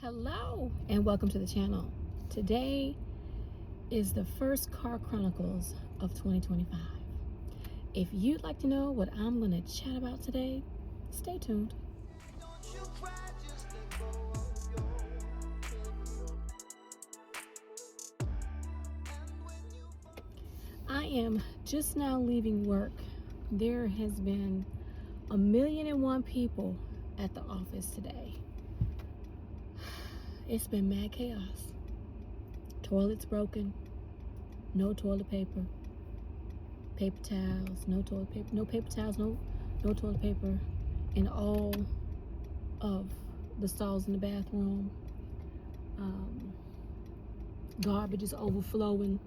Hello and welcome to the channel. Today is the first Car Chronicles of 2025. If you'd like to know what I'm going to chat about today, stay tuned. I am just now leaving work. There has been 1,000,001 people at the office today. It's been mad chaos. Toilets broken, no toilet paper, paper towels, no toilet paper, no paper towels, no toilet paper in all of the stalls in the bathroom. Garbage is overflowing.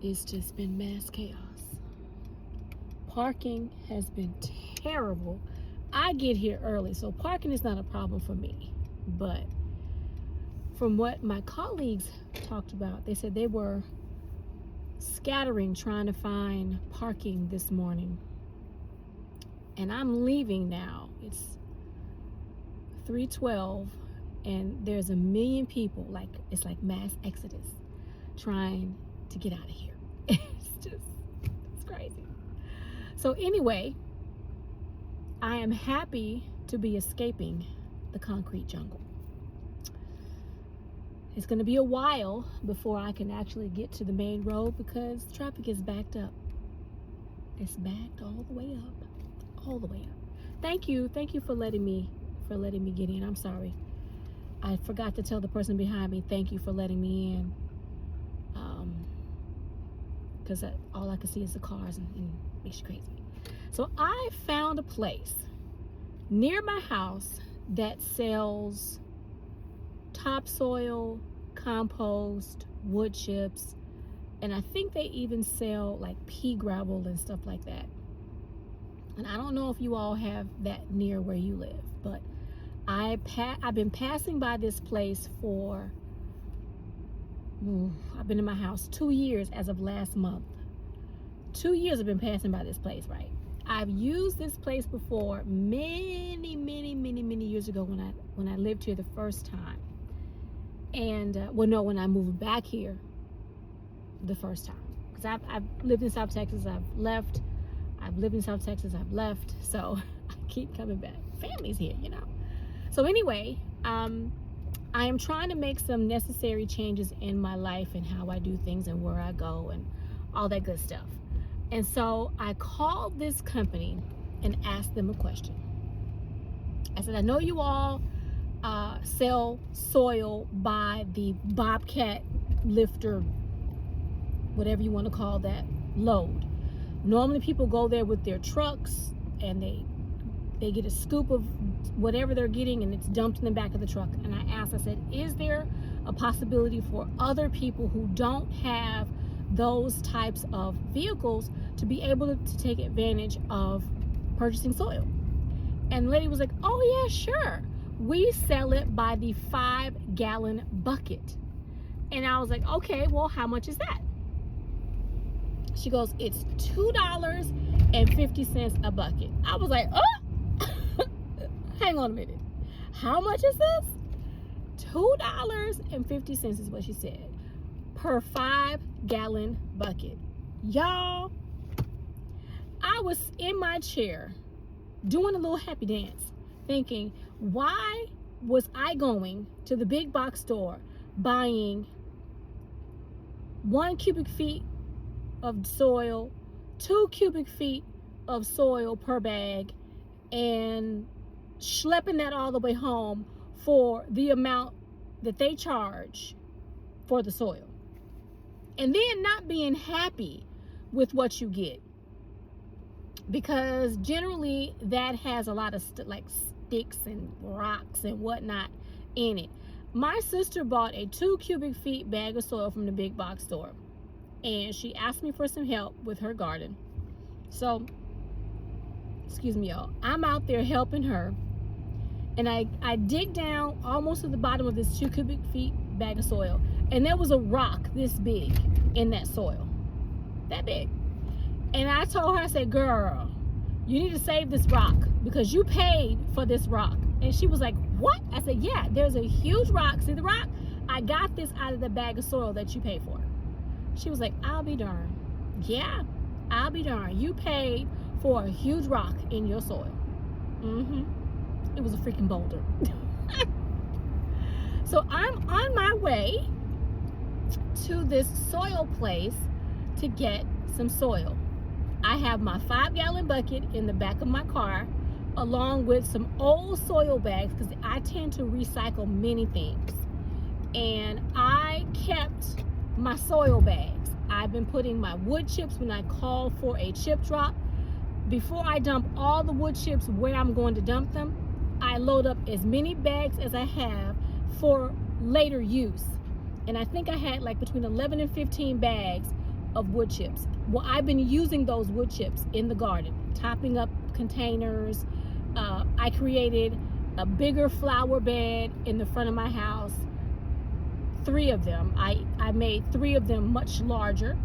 It's just been mass chaos. Parking has been terrible. I get here early, so parking is not a problem for me. But from what my colleagues talked about, they said they were scattering trying to find parking this morning. And I'm leaving now. It's 3:12 and there's 1,000,000 people, it's like mass exodus trying to get out of here. It's crazy. So anyway, I am happy to be escaping the concrete jungle. It's going to be a while before I can actually get to the main road because traffic is backed up. It's backed all the way up. Thank you for letting me get in. I'm sorry. I forgot to tell the person behind me, thank you for letting me in. Because all I can see is the cars and it makes you crazy. So I found a place near my house that sells topsoil, compost, wood chips, and I think they even sell like pea gravel and stuff like that. And I don't know if you all have that near where you live, but I've been passing by this place for I've been in my house 2 years as of last month. 2 years I've been passing by this place, right? I've used this place before many years ago when I lived here the first time. And when I moved back here the first time. Because I've lived in South Texas, I've left. I've lived in South Texas, I've left. So I keep coming back. Family's here, you know. So anyway, I am trying to make some necessary changes in my life and how I do things and where I go and all that good stuff. And so I called this company and asked them a question. I said, I know you all sell soil by the Bobcat lifter, whatever you want to call that, load. Normally people go there with their trucks and they get a scoop of whatever they're getting and it's dumped in the back of the truck. And I said, is there a possibility for other people who don't have those types of vehicles to be able to take advantage of purchasing soil? And the lady was like, oh yeah, sure. We sell it by the 5-gallon bucket. And I was like, okay, well, how much is that? She goes, it's $2.50 a bucket. I was like, oh, hang on a minute. How much is this? $2.50 is what she said per 5-gallon bucket. Y'all, I was in my chair doing a little happy dance thinking, why was I going to the big box store buying 1 cubic feet of soil, 2 cubic feet of soil per bag, and schlepping that all the way home for the amount that they charge for the soil, and then not being happy with what you get, because generally that has a lot of sticks and rocks and whatnot in it. My sister bought a 2 cubic feet bag of soil from the big box store, and she asked me for some help with her garden. So excuse me, y'all, I'm out there helping her, and I dig down almost to the bottom of this 2 cubic feet bag of soil, and there was a rock this big in that soil, that big. And I told her, I said, girl, you need to save this rock because you paid for this rock. And she was like, what? I said, yeah, there's a huge rock. See the rock? I got this out of the bag of soil that you pay for. She was like, I'll be darned. Yeah, I'll be darned. You paid for a huge rock in your soil. It was a freaking boulder. So I'm on my way to this soil place to get some soil. I have my 5-gallon bucket in the back of my car, along with some old soil bags, because I tend to recycle many things. And I kept my soil bags. I've been putting my wood chips when I call for a chip drop. Before I dump all the wood chips where I'm going to dump them, I load up as many bags as I have for later use. And I think I had like between 11 and 15 bags of wood chips. Well, I've been using those wood chips in the garden, topping up containers. I created a bigger flower bed in the front of my house. 3 of them. I made 3 of them much larger,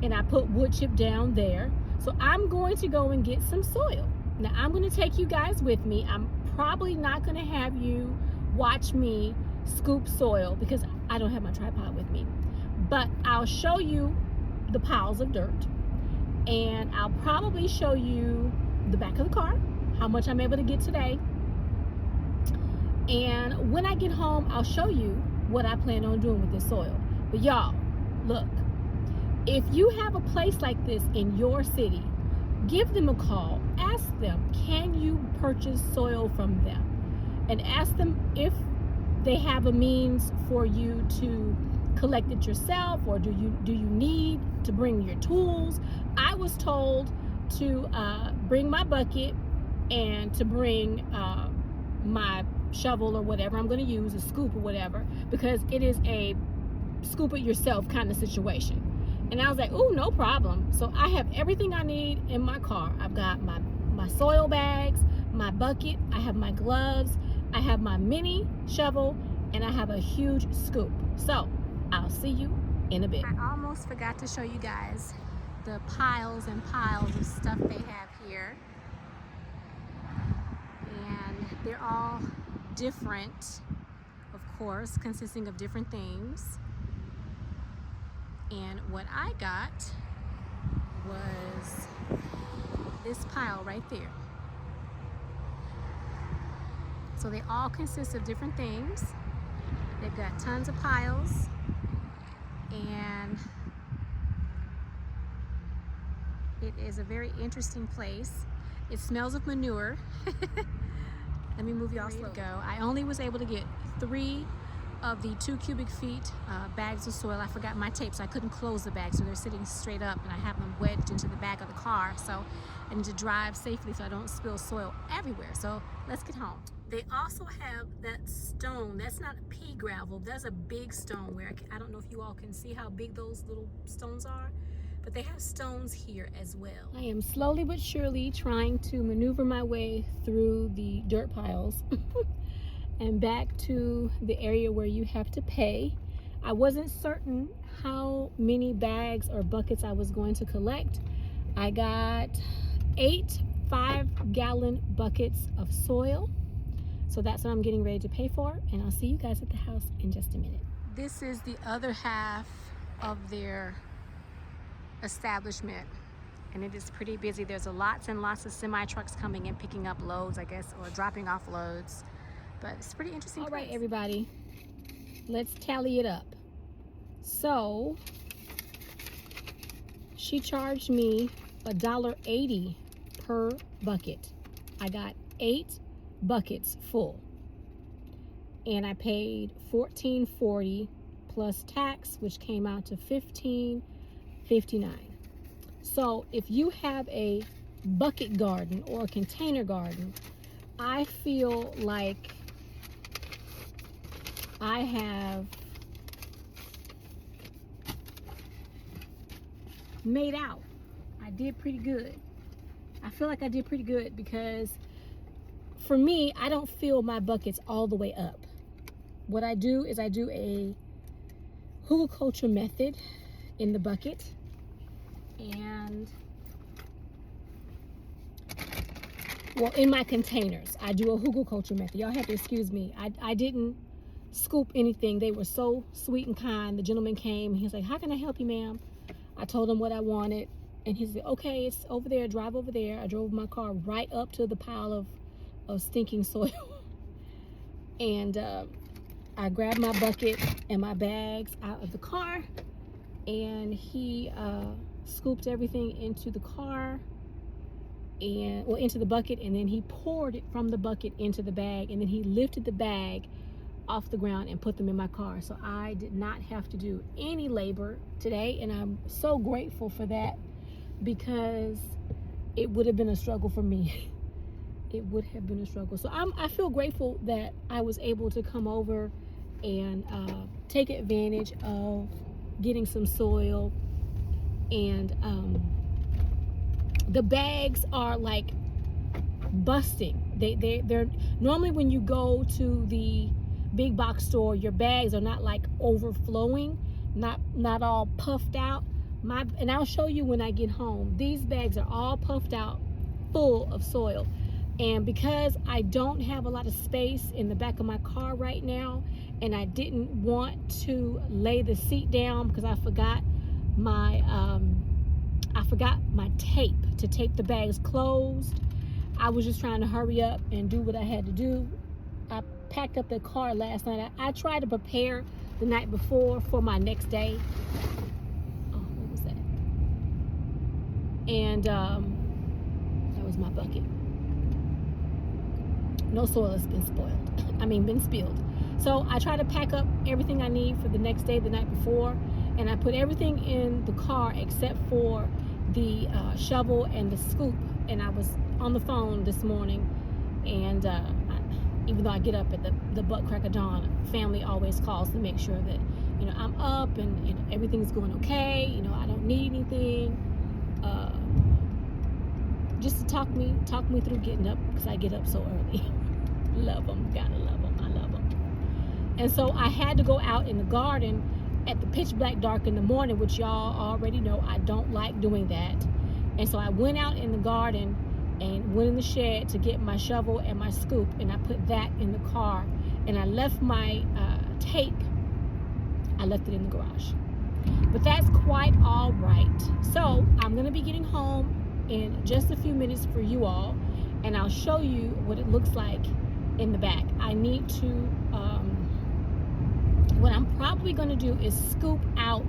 and I put wood chip down there. So I'm going to go and get some soil. Now I'm going to take you guys with me. I'm probably not going to have you watch me scoop soil because I don't have my tripod with me. But I'll show you the piles of dirt, and I'll probably show you the back of the car, how much I'm able to get today. And when I get home, I'll show you what I plan on doing with this soil. But y'all, look, if you have a place like this in your city, give them a call. Ask them, can you purchase soil from them? And ask them if they have a means for you to collect it yourself, or do you need to bring your tools. I was told to bring my bucket and to bring my shovel or whatever I'm going to use, a scoop or whatever, because it is a scoop it yourself kind of situation. And I was like, oh, no problem. So I have everything I need in my car. I've got my soil bags, my bucket, I have my gloves, I have my mini shovel, and I have a huge scoop. So I'll see you in a bit. I almost forgot to show you guys the piles and piles of stuff they have here. And they're all different, of course, consisting of different things. And what I got was this pile right there. So they all consist of different things. They've got tons of piles, and it is a very interesting place. It smells of manure. Let me move y'all slow. I only was able to get 3 of the 2 cubic feet bags of soil. I forgot my tape, so I couldn't close the bag, so they're sitting straight up, and I have them wedged into the back of the car, so I need to drive safely so I don't spill soil everywhere. So let's get home. They also have that stone. That's not pea gravel. That's a big stone where I don't know if you all can see how big those little stones are, but they have stones here as well. I am slowly but surely trying to maneuver my way through the dirt piles and back to the area where you have to pay. I wasn't certain how many bags or buckets I was going to collect. I got 8 5-gallon buckets of soil. So that's what I'm getting ready to pay for, and I'll see you guys at the house in just a minute. This is the other half of their establishment, and it is pretty busy. There's lots and lots of semi-trucks coming and picking up loads, I guess, or dropping off loads. But it's pretty interesting. All right, everybody, let's tally it up. So she charged me $1.80 per bucket. I got 8 buckets full, and I paid $14.40 plus tax, which came out to $15.59. So if you have a bucket garden or a container garden, I feel like I have made out. I did pretty good. I feel like I did pretty good because for me, I don't fill my buckets all the way up. What I do is I do a hugelkultur method in the bucket, and well, in my containers, I do a hugelkultur method. Y'all have to excuse me. I didn't scoop anything. They were so sweet and kind. The gentleman came. He was like, "How can I help you, ma'am?" I told him what I wanted, and he said, "Okay, it's over there. Drive over there." I drove my car right up to the pile of stinking soil, and I grabbed my bucket and my bags out of the car, and he scooped everything into the car, and well, into the bucket, and then he poured it from the bucket into the bag, and then he lifted the bag off the ground and put them in my car. So I did not have to do any labor today, and I'm so grateful for that, because it would have been a struggle for me. It would have been a struggle. So I feel grateful that I was able to come over and take advantage of getting some soil. And the bags are like busting. They're normally, when you go to the big box store, your bags are not like overflowing, not all puffed out. And I'll show you when I get home. These bags are all puffed out, full of soil. And because I don't have a lot of space in the back of my car right now, and I didn't want to lay the seat down because I forgot my tape to tape the bags closed. I was just trying to hurry up and do what I had to do. I packed up the car last night. I tried to prepare the night before for my next day. Oh, what was that? And that was my bucket. No soil has been been spilled. So I try to pack up everything I need for the next day, the night before, and I put everything in the car except for the shovel and the scoop. And I was on the phone this morning, and even though I get up at the butt crack of dawn, family always calls to make sure that I'm up and everything's going okay. I don't need anything. Just to talk me through getting up, because I get up so early. Love them, gotta love them. I love them. And so I had to go out in the garden at the pitch black dark in the morning, which y'all already know I don't like doing that. And so I went out in the garden and went in the shed to get my shovel and my scoop, and I put that in the car, and I left my tape. I left it in the garage. But that's quite all right. So I'm gonna be getting home in just a few minutes for you all, and I'll show you what it looks like in the back. I need to what I'm probably going to do is scoop out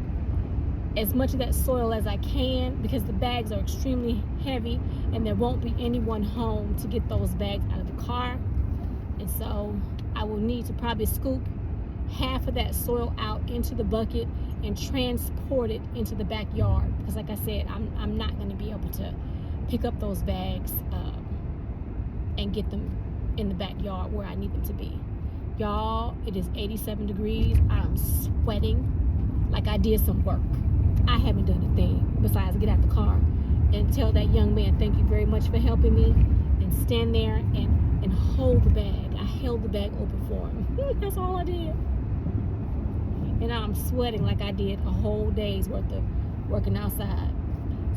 as much of that soil as I can, because the bags are extremely heavy and there won't be anyone home to get those bags out of the car. And so I will need to probably scoop half of that soil out into the bucket and transport it into the backyard, because like I said, I'm not going to be able to pick up those bags and get them in the backyard where I need them to be. Y'all, it is 87 degrees. I'm sweating like I did some work. I haven't done a thing besides get out the car and tell that young man thank you very much for helping me, and stand there and hold the bag. I held the bag open for him. That's all I did. And now I'm sweating like I did a whole day's worth of working outside.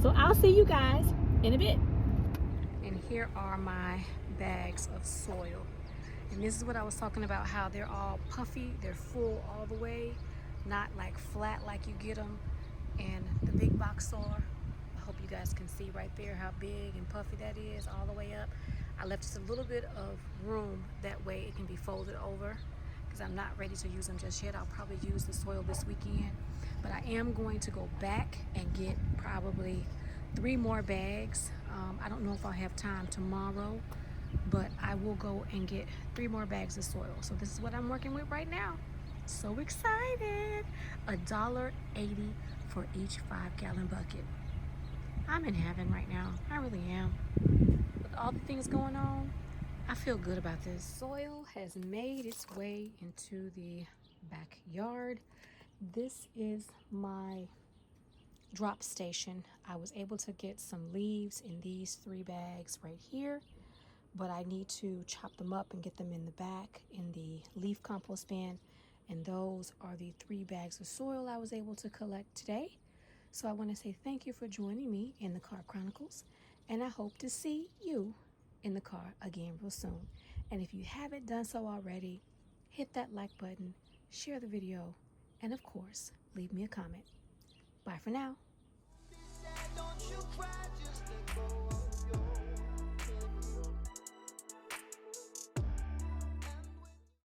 So I'll see you guys in a bit. And here are my bags of soil. And this is what I was talking about, how they're all puffy, they're full all the way, not like flat like you get them in the big box store. I hope you guys can see right there how big and puffy that is all the way up. I left just a little bit of room, that way it can be folded over, because I'm not ready to use them just yet. I'll probably use the soil this weekend, but I am going to go back and get probably 3 more bags. I don't know if I'll have time tomorrow, but I will go and get 3 more bags of soil. So this is what I'm working with right now. So excited. $1.80 for each 5-gallon bucket. I'm in heaven right now. I really am. With all the things going on, I feel good about this. Soil has made its way into the backyard. This is my drop station. I was able to get some leaves in these 3 bags right here, but I need to chop them up and get them in the back in the leaf compost bin. And those are the 3 bags of soil I was able to collect today. So I want to say thank you for joining me in the Carb Chronicles, and I hope to see you in the car again real soon. And if you haven't done so already, hit that like button, share the video, and of course, leave me a comment. Bye for now.